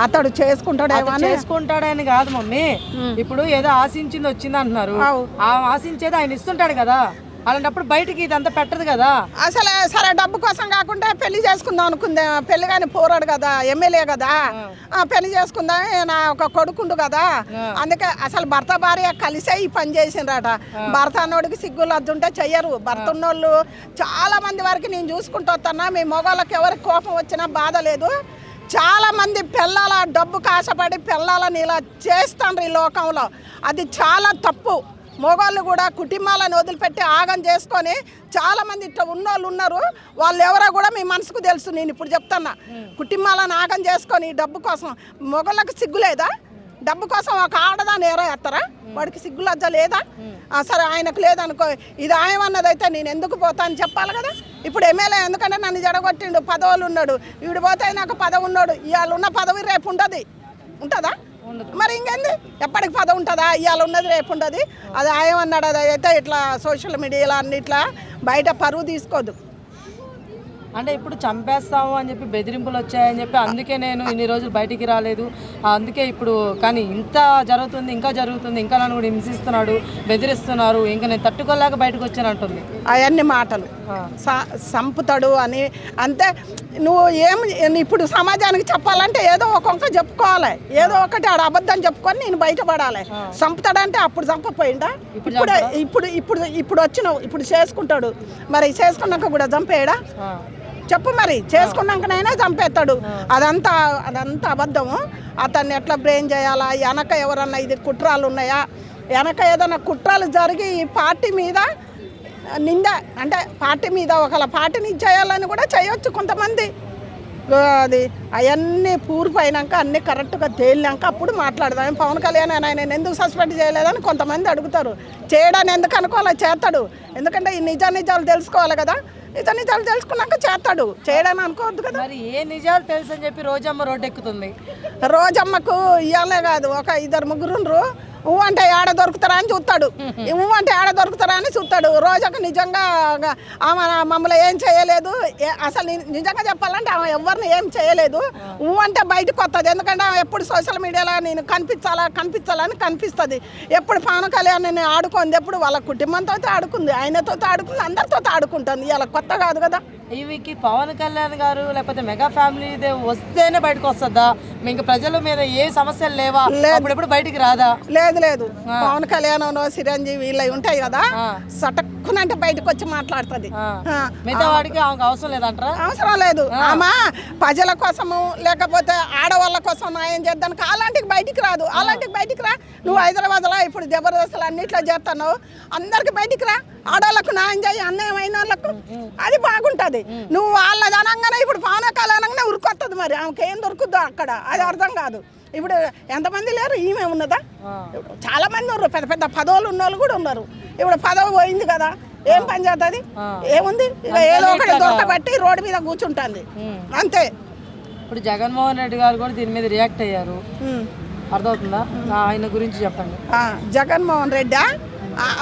అతడు చేసుకుంటాడని కాదు మమ్మీ. ఇప్పుడు ఏదో ఆశించింది వచ్చింది అంటున్నారు, ఆ ఆశించేది ఆయన ఇస్తుంటాడు కదా, అలాంటప్పుడు బయటికి ఇదంతా పెట్టదు కదా. అసలు సరే డబ్బు కోసం కాకుండా పెళ్లి చేసుకుందాం అనుకుందా, పెళ్లి కానీ పోరాడు కదా, ఎమ్మెల్యే కదా, పెళ్లి చేసుకుందాం నా ఒక కొడుకుండు కదా, అందుకే అసలు భర్త భార్య కలిసే ఈ పని చేసిండ్రట. భర్త అన్నోడికి సిగ్గులు అద్దుంటే చెయ్యరు. భర్త ఉన్నోళ్ళు చాలా మంది వరకు నేను చూసుకుంటూ వస్తున్నా. మీ మగవాళ్ళకి ఎవరికి కోపం వచ్చినా బాధ లేదు. చాలామంది పిల్లల డబ్బు కాసపడి పిల్లలని ఇలా చేస్తాండ్రు ఈ లోకంలో. అది చాలా తప్పు. మగవాళ్ళు కూడా కుటుంబాలను వదిలిపెట్టి ఆగం చేసుకొని చాలామంది ఇట్లా ఉన్నోళ్ళు ఉన్నారు. వాళ్ళు ఎవరో కూడా మీ మనసుకు తెలుసు. నేను ఇప్పుడు చెప్తున్నా, కుటుంబాలను ఆగం చేసుకొని డబ్బు కోసం. మగవాళ్ళకి సిగ్గు లేదా? డబ్బు కోసం ఒక ఆడదాన్ని ఎత్తారా? వాడికి సిగ్గు లజ్జ లేదా? సరే ఆయనకు లేదనుకో, ఇది ఆయమన్నది అయితే నేను ఎందుకు పోతా అని చెప్పాలి కదా. ఇప్పుడు ఎమ్మెల్యే ఎందుకంటే నన్ను జడగొట్టిండు, పదవులు ఉన్నాడు, వీడు పోతే నాకు పదవి ఉన్నాడు. ఇవాళ ఉన్న పదవి రేపు ఉంటుంది, ఉంటుందా? మరి ఇంకేంది, ఎప్పటికి పదవి ఉంటుందా? ఇవాళ ఉన్నది రేపు ఉంటుంది. అది ఆయమన్నాడు. అది అయితే ఇట్లా సోషల్ మీడియాలో అన్నిట్లా బయట పరువు తీసుకోదు. అంటే ఇప్పుడు చంపేస్తాము అని చెప్పి బెదిరింపులు వచ్చాయని చెప్పి అందుకే నేను ఇన్ని రోజులు బయటికి రాలేదు. అందుకే ఇప్పుడు కానీ ఇంత జరుగుతుంది, ఇంకా జరుగుతుంది, ఇంకా నన్ను కూడా హింసిస్తున్నాడు, బెదిరిస్తున్నారు, ఇంకా నేను తట్టుకోలేక బయటకు వచ్చానంటుంది. అవన్నీ మాటలు సంపుతాడు అని అంతే. నువ్వు ఇప్పుడు సమాజానికి చెప్పాలంటే ఏదో ఒక్కొక్క చెప్పుకోవాలి, ఏదో ఒకటి ఆడ అబద్ధం చెప్పుకొని నేను బయటపడాలి. చంపుతాడంటే అప్పుడు చంపపోయిందా? ఇప్పుడు వచ్చినావు, ఇప్పుడు చేసుకుంటాడు, మరి చేసుకున్నాక కూడా చంపేయడా? చెప్పు మరి. చేసుకున్నాకనైనా చంపేస్తాడు. అదంతా అబద్ధము. అతన్ని ఎట్లా బ్రెయిన్ చేయాలా, వెనక ఎవరన్నా ఇది కుట్రాలు ఉన్నాయా, వెనక ఏదైనా కుట్రాలు జరిగి ఈ పార్టీ మీద నింద అంటే పార్టీ మీద ఒకళ్ళ పార్టీని చేయాలని కూడా చేయొచ్చు కొంతమంది. అది అవన్నీ పూర్తయినాక అన్నీ కరెక్ట్గా తేలినాక అప్పుడు మాట్లాడదాం. పవన్ కళ్యాణ్ ఆయన ఎందుకు సస్పెండ్ చేయలేదని కొంతమంది అడుగుతారు. చేయడాన్ని ఎందుకు అనుకోవాలో చేస్తాడు. ఎందుకంటే ఈ నిజాలు తెలుసుకోవాలి కదా. నిజాలు తెలుసుకున్నాక చేస్తాడు, చేయడానికి అనుకోవద్దు కదా. మరి ఏ నిజాలు తెలుసు అని చెప్పి రోజమ్మ రోడ్డు ఎక్కుతుంది. రోజమ్మకు ఇవ్వాలే కాదు, ఒక 2-3 అంటే ఏడ దొరుకుతారా అని చూస్తాడు. అంటే ఏడ దొరుకుతారా అని చూస్తాడు. రోజుకు నిజంగా ఆమె మమ్మల్ని ఏం చేయలేదు. అసలు నిజంగా చెప్పాలంటే ఆమె ఎవరిని ఏం చేయలేదు. అంటే బయటకు వస్తుంది. ఎందుకంటే ఆమె ఎప్పుడు సోషల్ మీడియాలో నేను కనిపించాలని కనిపిస్తుంది. ఎప్పుడు పవన్ కళ్యాణ్ నేను ఆడుకుంది, ఎప్పుడు వాళ్ళ కుటుంబంతో ఆడుకుంది, ఆయనతో ఆడుకుంది, అందరితో ఆడుకుంటుంది. ఇలా కొత్త కాదు కదా. ఈవికి పవన్ కళ్యాణ్ గారు లేకపోతే మెగా ఫ్యామిలీ వస్తేనే బయటకు వస్తుందా? ఇంకా ప్రజల మీద ఏ సమస్యలు లేవా? ఎప్పుడు బయటికి రాదా? లేదు. పవన్ కళ్యాణ్ చిరంజీవి వీళ్ళ ఉంటాయి కదా, సటక్కునంటే బయటకు వచ్చి మాట్లాడుతుంది. మిగతా వాడికి అవసరం లేదంటారా? అవసరం లేదు. ఆమె ప్రజల కోసము లేకపోతే ఆడవాళ్ళ కోసం న్యాయం చేద్దానికి అలాంటికి బయటికి రాదు. అలాంటికి బయటికి రా. నువ్వు హైదరాబాద్లో ఇప్పుడు జబర్దస్తులు అన్నిట్లో చేస్తున్నావు, అందరికి బయటికి రా. ఆడవాళ్ళకు న్యాయం చేయి, అన్యాయం అయిన వాళ్ళకు. అది బాగుంటుంది. నువ్వు వాళ్ళది అనగానే ఇప్పుడు పవన్ కళ్యాణ్ అనగానే ఉరుకొస్తుంది. మరి ఆమెకి ఏం దొరుకుద్దో అక్కడ, అది అర్థం కాదు. ఇప్పుడు ఎంతమంది లేరు, ఈమె ఉన్నదా? చాలా మంది ఉన్నారు, పెద్ద పదవులు ఉన్న వాళ్ళు కూడా ఉన్నారు. ఇప్పుడు పదవి పోయింది కదా, ఏం పని చేస్తుంది? ఏముంది, ఇక ఏదో ఒకటి దొరకబట్టి రోడ్డు మీద కూర్చుంటుంది అంతే. ఇప్పుడు జగన్మోహన్ రెడ్డి గారు కూడా దీని మీద రియాక్ట్ అయ్యారు, అర్థమవుతుందా? ఆయన గురించి చెప్పండి. జగన్మోహన్ రెడ్డి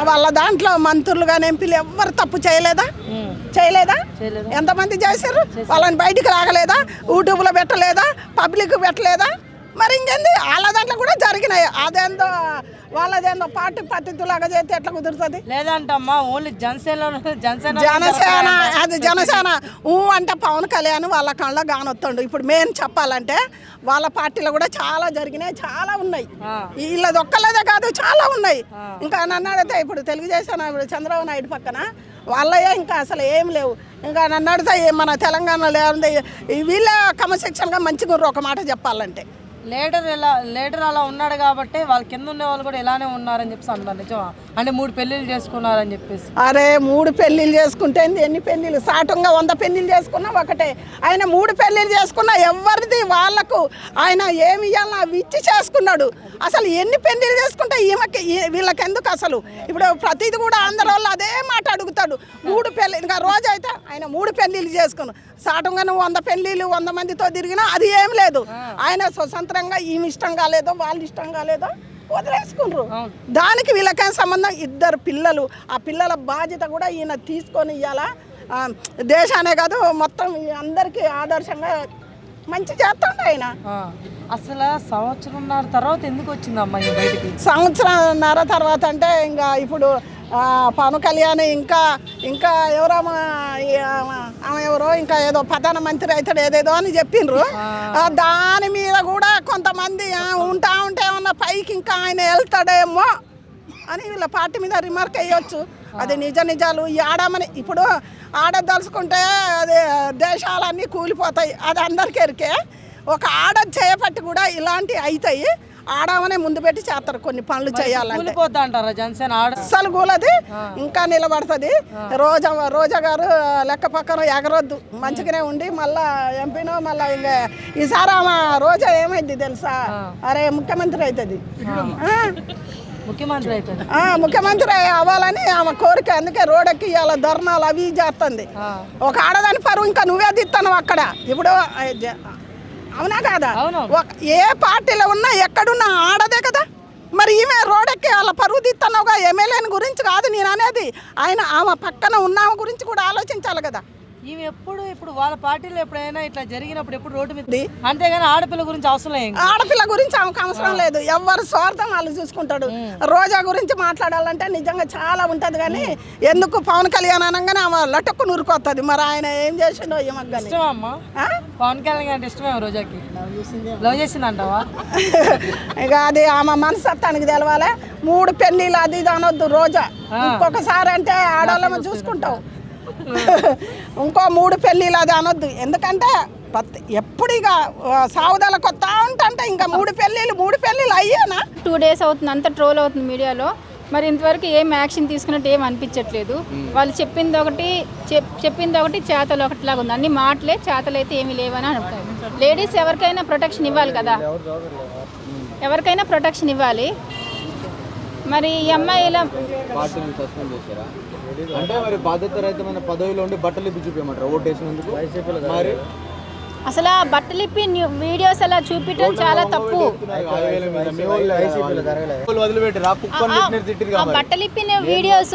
వాళ్ళ దాంట్లో మంత్రులు కానీ ఎంపీలు ఎవరు తప్పు చేయలేదా? ఎంతమంది చేశారు? వాళ్ళని బయటికి రాగలేదా? యూట్యూబ్లో పెట్టలేదా? పబ్లిక్ పెట్టలేదా? మరి ఇంకేంది, వాళ్ళ దాంట్లో కూడా జరిగినాయి. అదేందో వాళ్ళదేందో పార్టీ పద్ధతిలాగా చేస్తే ఎట్లా కుదురుతుంది? లేదంటమ్మా, ఓన్లీ జనసేన అది జనసేన అంటే పవన్ కళ్యాణ్ వాళ్ళ కళ్ళ గానొత్తండు. ఇప్పుడు మెయిన్ చెప్పాలంటే వాళ్ళ పార్టీలో కూడా చాలా జరిగినాయి, చాలా ఉన్నాయి. వీళ్ళది ఒక్కలేదే కాదు, చాలా ఉన్నాయి. ఇంకా నన్ను అడిగితే ఇప్పుడు తెలుగుదేశం ఇప్పుడు చంద్రబాబు నాయుడు పక్కన వాళ్ళయ్యా ఇంకా అసలు ఏం లేవు. ఇంకా నన్ను అడిగితే మన తెలంగాణలో ఏముంది, వీళ్ళే క్రమశిక్షణగా మంచిగా ఒక మాట చెప్పాలంటే. లీడర్ అలా ఉన్నాడు కాబట్టి వాళ్ళ కింద ఉండే వాళ్ళు కూడా ఇలానే ఉన్నారని చెప్పి అన్నారు. నిజమా? అంటే 3 పెళ్ళిళ్ళు చేసుకున్నారని చెప్పేసి. అరే 3 పెళ్ళిళ్ళు చేసుకుంటే ఎన్ని పెళ్ళిళ్ళు? సాటంగా 100 పెళ్ళిళ్ళు చేసుకున్నా ఒకటే. ఆయన 3 పెళ్ళిళ్ళు చేసుకున్నా ఎవరిది వాళ్ళకు ఆయన ఏమి ఇవ్వాలన్నా అవి ఇచ్చి చేసుకున్నాడు. అసలు ఎన్ని పెళ్ళిళ్ళు చేసుకుంటే వీళ్ళకి ఎందుకు? అసలు ఇప్పుడు ప్రతిది కూడా అందరి వాళ్ళు అదే మాట అడుగుతాడు. 3 పెళ్ళి ఇంకా రోజు అయితే ఆయన 3 పెళ్ళిళ్ళు చేసుకున్నాడు. సాటంగా నువ్వు 100 పెళ్ళిళ్ళు 100 మందితో తిరిగినా అది ఏం లేదు. ఆయన స్వతంత్రంగా ఈమె ఇష్టం కాలేదో వాళ్ళు ఇష్టం కాలేదో వదిలేసుకుంటారు. దానికి వీళ్ళకేం సంబంధం? 2 పిల్లలు, ఆ పిల్లల బాధ్యత కూడా ఈయన తీసుకొని ఇవ్వాలా. దేశానే కాదు మొత్తం అందరికీ ఆదర్శంగా మంచి చేస్తాడు ఆయన. అసలు సంవత్సరంన్నర తర్వాత ఎందుకు వచ్చిందమ్మా ఈ బయటికి? సంవత్సరంన్నర తర్వాత అంటే ఇంకా ఇప్పుడు పవన్ కళ్యాణ్ ఇంకా ఇంకా ఆమె ఎవరో ఇంకా ఏదో ప్రధానమంత్రి అవుతాడు ఏదేదో అని చెప్పిండ్రు. దాని మీద కూడా కొంతమంది ఉంటా ఉంటే ఏమన్నా పైకి ఇంకా ఆయన వెళ్తాడేమో అని వీళ్ళ పార్టీ మీద రిమార్క్ అయ్యొచ్చు. అది నిజాలు ఈ ఆడమని ఇప్పుడు ఆడదలుచుకుంటే అది దేశాలన్నీ కూలిపోతాయి, అది అందరికీ ఎరికే. ఒక ఆడ చేయబట్టి కూడా ఇలాంటివి అవుతాయి. ఆడమనే ముందు పెట్టి చేస్తారు కొన్ని పనులు చేయాలంటే. అస్సలు కూలది, ఇంకా నిలబడుతుంది. రోజా గారు లెక్క పక్కన ఎగరొద్దు, మంచిగానే ఉండి మళ్ళా ఎంపీనో మళ్ళీ ఇంకా ఈసారి ఆమె రోజా ఏమైంది తెలుసా? అరే ముఖ్యమంత్రి అవుతుంది, ముఖ్యమంత్రి అవ్వాలని ఆమె కోరిక. అందుకే రోడ్డుకి ఇవాళ ధర్నాలు అవి చేస్తుంది. ఒక ఆడదాని పరువు ఇంకా నువ్వే దిస్తాను అక్కడ. ఇప్పుడు అవునా కాదా? ఏ పార్టీలో ఉన్నా ఎక్కడున్నా ఆడదే కదా. మరి ఈమె రోడ్డుకి వాళ్ళ పరువు తీస్తున్నావుగా. ఎమ్మెల్యేని గురించి కాదు నేను అనేది, ఆమె పక్కన ఉన్న గురించి కూడా ఆలోచించాలి కదా. ఈమె ఎప్పుడు ఇప్పుడు వాళ్ళ పార్టీలో ఎప్పుడైనా ఇట్లా జరిగినప్పుడు ఎప్పుడు రోడ్డు మీద, అంతేగాని ఆడపిల్ల గురించి అవసరం లేదు. ఆడపిల్ల గురించి ఆమెకు అవసరం లేదు. ఎవరు స్వార్థం వాళ్ళు చూసుకుంటాడు. రోజా గురించి మాట్లాడాలంటే నిజంగా చాలా ఉంటుంది, కానీ ఎందుకు పవన్ కళ్యాణ్ అనగానే ఆమె లటక్కు నూరుకొస్తుంది. మరి ఆయన ఏం చేసిండో ఏమన్నా ఇష్టమమ్మా పవన్ కళ్యాణ్ అంటే ఇష్టమే రోజాకి? లవ్ చేసిందంటావా? ఇక అది ఆమె మనస్తత్వానికి తెలవాలి. 3 పెళ్ళిళ్ళు అది ఇది అనొద్దు రోజా. ఇంకొకసారి అంటే ఆడవాళ్ళని చూసుకుంటావు, ఇంకో 3 పెళ్ళిళ్ళు అది అనొద్దు. ఎందుకంటే ఎప్పుడు ఇక సావుదల కొత్త ఉంటే ఇంకా 3 పెళ్ళిళ్ళు అయ్యానా? 2 days అవుతుంది, అంత ట్రోల్ అవుతుంది మీడియాలో. మరి ఇంతవరకు ఏం యాక్షన్ తీసుకున్నట్టు ఏం అనిపించట్లేదు. వాళ్ళు చెప్పింది ఒకటి చేతలు ఒకటిలాగా ఉంది. అన్ని మాటలే, చేతలు అయితే ఏమీ లేవని అనుకుంటారు. లేడీస్ ఎవరికైనా ప్రొటెక్షన్ ఇవ్వాలి కదా, ఎవరికైనా ప్రొటెక్షన్ ఇవ్వాలి. మరి ఈ అమ్మాయి ఇలా అంటే మరి బాధ్యత రహితమైన పదవిలో ఉండి బట్టలు ఇప్పి చూపించమంటారు ఓటేసినందుకు. మరి అసలు ఆ బట్టలు ఇప్పి వీడియోస్ అలా చూపించడం చాలా తప్పు. బట్టలు ఇప్పిన వీడియోస్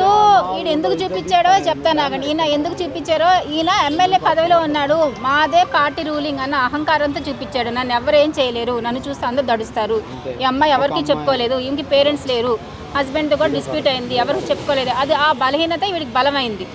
ఈయన ఎందుకు చూపించాడో చెప్తాను ఆగండి. ఈయన ఎందుకు చూపించారో, ఈయన ఎమ్మెల్యే పదవిలో ఉన్నాడు, మాదే పార్టీ రూలింగ్ అన్న అహంకారంతో చూపించాడు. నన్ను ఎవరు ఏం చేయలేరు, నన్ను చూస్తే అందరూ దడుస్తారు. ఈ అమ్మాయి ఎవరికి చెప్పుకోలేదు, ఈయనకి పేరెంట్స్ లేరు, హస్బెండ్తో కూడా డిస్ప్యూట్ అయింది, ఎవరికి చెప్పుకోలేదు. అది ఆ బలహీనత వీడికి బలమైంది.